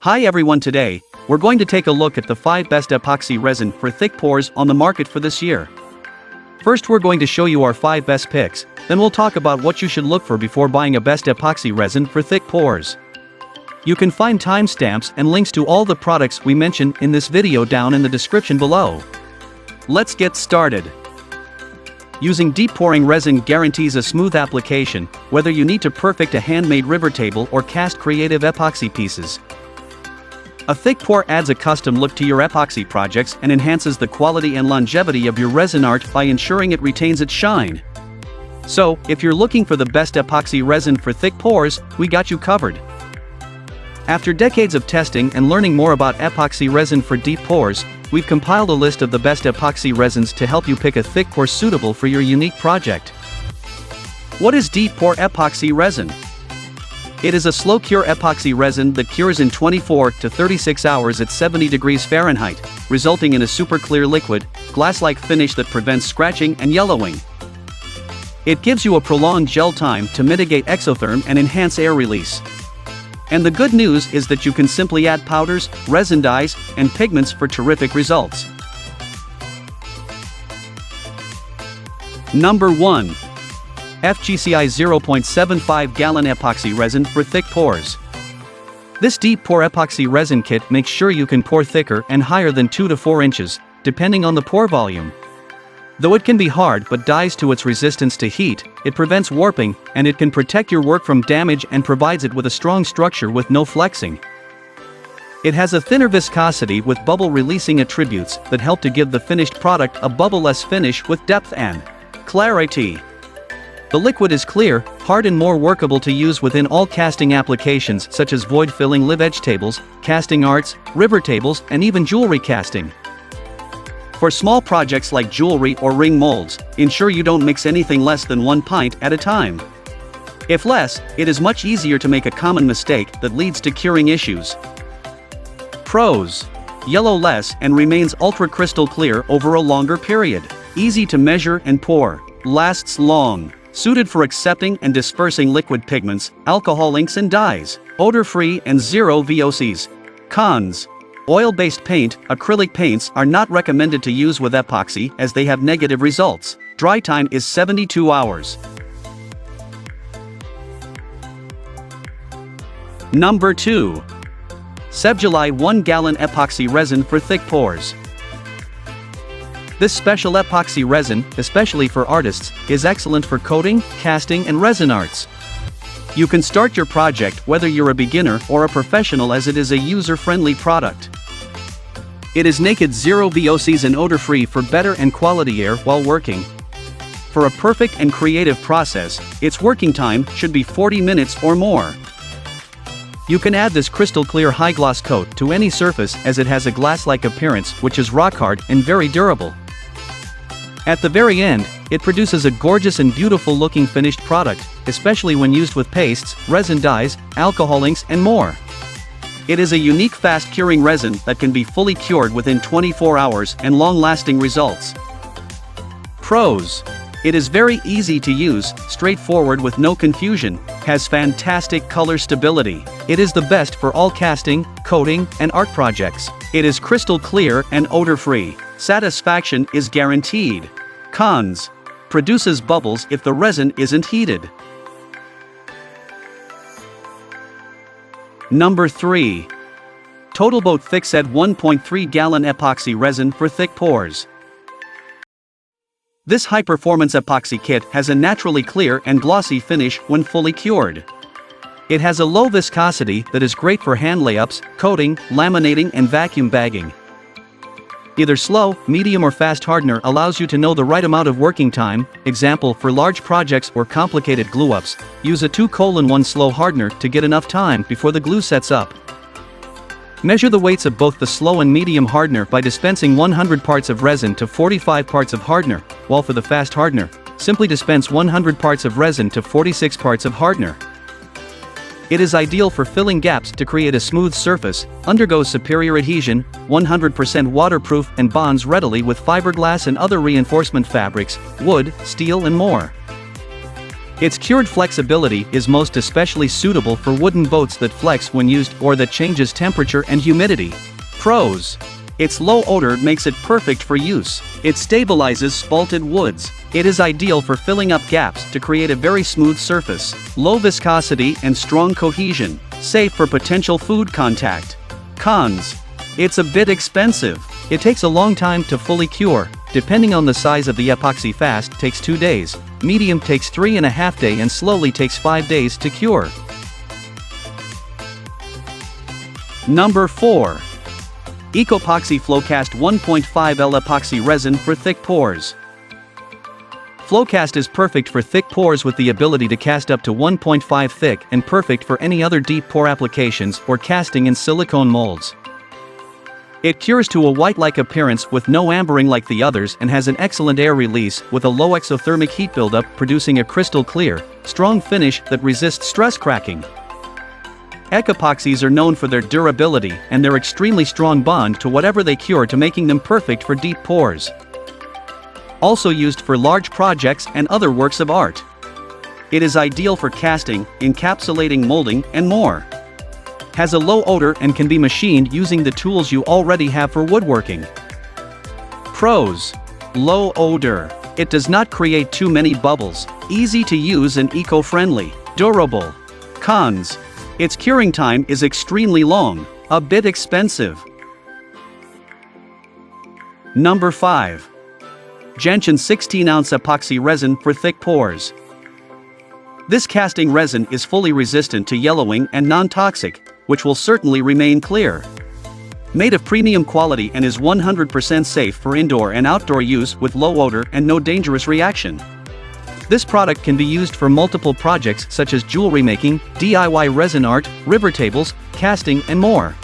Hi everyone, today, we're going to take a look at the 5 best epoxy resin for thick pours on the market for this year. First, we're going to show you our 5 best picks, then we'll talk about what you should look for before buying a best epoxy resin for thick pours. You can find timestamps and links to all the products we mention in this video down in the description below. Let's get started. Using deep pouring resin guarantees a smooth application, whether you need to perfect a handmade river table or cast creative epoxy pieces. A thick pour adds a custom look to your epoxy projects and enhances the quality and longevity of your resin art by ensuring it retains its shine. So, if you're looking for the best epoxy resin for thick pours, we got you covered. After decades of testing and learning more about epoxy resin for deep pours, we've compiled a list of the best epoxy resins to help you pick a thick pour suitable for your unique project. What is deep pour epoxy resin? It is a slow-cure epoxy resin that cures in 24 to 36 hours at 70 degrees Fahrenheit, resulting in a super clear liquid, glass-like finish that prevents scratching and yellowing. It gives you a prolonged gel time to mitigate exotherm and enhance air release. And the good news is that you can simply add powders, resin dyes, and pigments for terrific results. Number 1. FGCI 0.75 gallon epoxy resin for thick pours. This deep pour epoxy resin kit makes sure you can pour thicker and higher than 2 to 4 inches, depending on the pour volume. Though it can be hard but dies to its resistance to heat, it prevents warping, and it can protect your work from damage and provides it with a strong structure with no flexing. It has a thinner viscosity with bubble-releasing attributes that help to give the finished product a bubble-less finish with depth and clarity. The liquid is clear, hard and more workable to use within all casting applications such as void-filling live edge tables, casting arts, river tables, and even jewelry casting. For small projects like jewelry or ring molds, ensure you don't mix anything less than 1 pint at a time. If less, it is much easier to make a common mistake that leads to curing issues. Pros: yellow less and remains ultra crystal clear over a longer period. Easy to measure and pour. Lasts long. Suited for accepting and dispersing liquid pigments, alcohol inks and dyes. Odor-free and zero VOCs. Cons: oil-based paint, acrylic paints are not recommended to use with epoxy as they have negative results. Dry time is 72 hours. Number 2. Subjuly 1 gallon epoxy resin for thick pours. This special epoxy resin, especially for artists, is excellent for coating, casting, and resin arts. You can start your project whether you're a beginner or a professional, as it is a user-friendly product. It is naked, zero VOCs and odor-free for better and quality air while working. For a perfect and creative process, its working time should be 40 minutes or more. You can add this crystal clear high gloss coat to any surface as it has a glass-like appearance which is rock hard and very durable. At the very end, it produces a gorgeous and beautiful looking finished product, especially when used with pastes, resin dyes, alcohol inks, and more. It is a unique fast curing resin that can be fully cured within 24 hours and long-lasting results. Pros: it is very easy to use, straightforward with no confusion, has fantastic color stability. It is the best for all casting, coating, and art projects. It is crystal clear and odor-free. Satisfaction is guaranteed. Cons: produces bubbles if the resin isn't heated. Number 3. Total Boat Thickset 1.3 gallon epoxy resin for thick pours. This high-performance epoxy kit has a naturally clear and glossy finish when fully cured. It has a low viscosity that is great for hand layups, coating, laminating, and vacuum bagging. Either slow, medium, or fast hardener allows you to know the right amount of working time. Example, for large projects or complicated glue-ups, use a 2:1 slow hardener to get enough time before the glue sets up. Measure the weights of both the slow and medium hardener by dispensing 100 parts of resin to 45 parts of hardener, while for the fast hardener, simply dispense 100 parts of resin to 46 parts of hardener. It is ideal for filling gaps to create a smooth surface, undergoes superior adhesion, 100% waterproof, and bonds readily with fiberglass and other reinforcement fabrics, wood, steel, and more. Its cured flexibility is most especially suitable for wooden boats that flex when used or that changes temperature and humidity. Pros. Its low odor makes it perfect for use. It stabilizes spalted woods. It is ideal for filling up gaps to create a very smooth surface. Low viscosity and strong cohesion. Safe for potential food contact. Cons. It's a bit expensive. It takes a long time to fully cure. Depending on the size of the epoxy, fast takes 2 days, medium takes 3.5 days, and slowly takes 5 days to cure. Number 4. Ecopoxy Flowcast 1.5L Epoxy Resin for thick pores. Flowcast is perfect for thick pores with the ability to cast up to 1.5 thick and perfect for any other deep pore applications or casting in silicone molds. It cures to a white-like appearance with no ambering like the others and has an excellent air release with a low exothermic heat buildup, producing a crystal clear, strong finish that resists stress cracking. Ecopoxies are known for their durability and their extremely strong bond to whatever they cure, to making them perfect for deep pores. Also used for large projects and other works of art. It is ideal for casting, encapsulating, molding, and more. Has a low odor and can be machined using the tools you already have for woodworking. Pros. Low odor. It does not create too many bubbles. Easy to use and eco-friendly. Durable. Cons. Its curing time is extremely long. A bit expensive. Number 5. Gentian 16-ounce Epoxy Resin for thick pores. This casting resin is fully resistant to yellowing and non-toxic, which will certainly remain clear. Made of premium quality and is 100% safe for indoor and outdoor use with low odor and no dangerous reaction. This product can be used for multiple projects such as jewelry making, DIY resin art, river tables, casting, and more.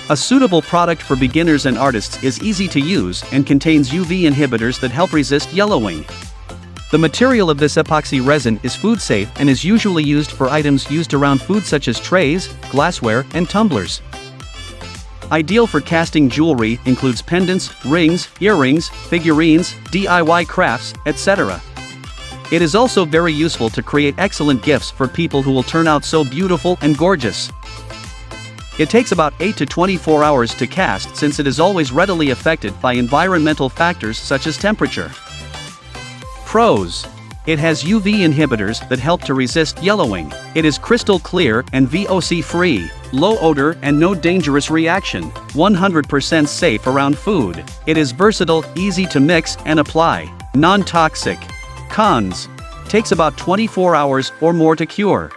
A suitable product for beginners and artists, is easy to use and contains UV inhibitors that help resist yellowing. The material of this epoxy resin is food safe and is usually used for items used around food such as trays, glassware, and tumblers. Ideal for casting jewelry, includes pendants, rings, earrings, figurines, DIY crafts, etc. It is also very useful to create excellent gifts for people who will turn out so beautiful and gorgeous. It takes about 8 to 24 hours to cast, since it is always readily affected by environmental factors such as temperature. Pros. It has UV inhibitors that help to resist yellowing. It is crystal clear and VOC-free, low odor and no dangerous reaction, 100% safe around food. It is versatile, easy to mix and apply, non-toxic. Cons. Takes about 24 hours or more to cure.